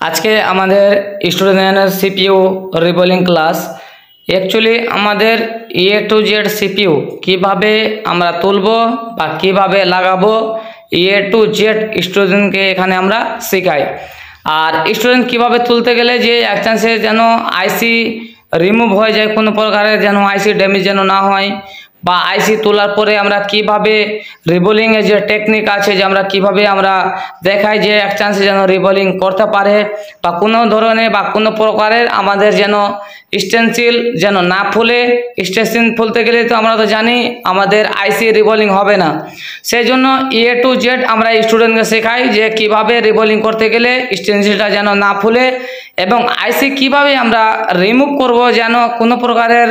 আজকে আমাদের স্টুডেন্টের সিপিইউ রিবোলিং ক্লাস। অ্যাকচুয়ালি আমাদের A to Z সিপিইউ কিভাবে আমরা তুলব বা কিভাবে লাগাবো A to Z স্টুডেন্টকে এখানে আমরা শেখাই। আর স্টুডেন্ট কিভাবে তুলতে গেলে যে এক চান্সে যেন আইসি রিমুভ হয়ে যায়, কোনো প্রকারের যেন আইসি ড্যামেজ যেন না হয়, বা আইসি তোলার পরে আমরা কিভাবে রিবোলিংয়ের যে টেকনিক আছে যে আমরা কিভাবে আমরা দেখাই যে এক চান্সে যেন রিবোলিং করতে পারে, বা কোনো ধরনের বা কোনো প্রকারের আমাদের যেন স্টেনসিল যেন না ফুলে। স্টেনসিল ফুলতে গেলে তো আমরা তো জানি আমাদের আইসি রিবোলিং হবে না। সেই জন্য A to Z আমরা স্টুডেন্টকে শেখাই যে কিভাবে রিবোলিং করতে গেলে স্টেনসিলটা যেন না ফুলে, এবং আইসি কিভাবে আমরা রিমুভ করব যেন কোনো প্রকারের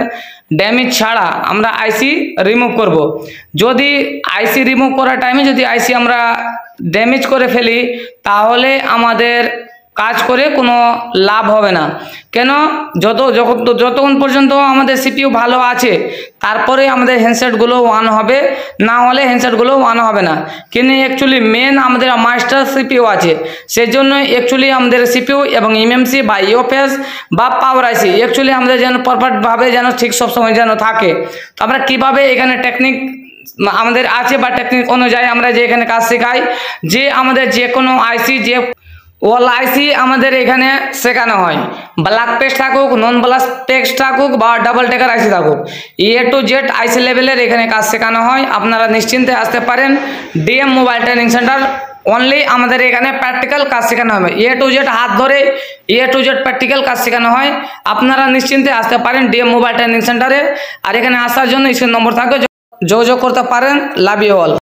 ড্যামেজ ছাড়া আমরা আইসি রিমুভ করব। যদি আইসি রিমুভ করার টাইমে যদি আইসি আমরা ড্যামেজ করে ফেলি তাহলে আমাদের কাজ করে কোনো লাভ হবে না। কেন? যতক্ষণ পর্যন্ত আমাদের সিপিইউ ভালো আছে তারপরে আমাদের হ্যান্ডসেটগুলো অন হবে, না হলে হ্যান্ডসেটগুলো অন হবে না। কিন্তু অ্যাকচুয়ালি মেন আমাদের মাস্টার সিপিইউ আছে, সেই জন্য অ্যাকচুয়ালি আমাদের সিপিইউ এবং এমএমসি বা ইউএফএস বা পাওয়ার আইসি অ্যাকচুয়ালি আমাদের যেন পারফেক্টভাবে যেন ঠিক সবসময় যেন থাকে। তো আমরা কীভাবে এখানে টেকনিক আমাদের আছে বা টেকনিক অনুযায়ী আমরা যে এখানে কাজ শেখাই, যে আমাদের যে কোনো আইসি যে ওয়াল আইসি আমাদের এখানে শেখানো হয়, ব্ল্যাক পেস্ট থাকুক, নন ব্ল্যাক পেস্ট থাকুক বা ডাবল টেকার আইসি থাকুক, A to Z আইসি লেভেলের এখানে কাজ শেখানো হয়। আপনারা নিশ্চিন্তে আসতে পারেন DM mobile training centre. Only আমাদের এখানে প্র্যাকটিক্যাল কাজ শেখানো হবে, A to Z হাত ধরে A to Z প্র্যাকটিক্যাল কাজ শেখানো হয়। আপনারা নিশ্চিন্তে আসতে পারেন DM মোবাইল ট্রেনিং সেন্টারে। আর এখানে আসার জন্য স্ক্রিন নম্বর থাকবে, যোগাযোগ করতে পারেন। Love you all.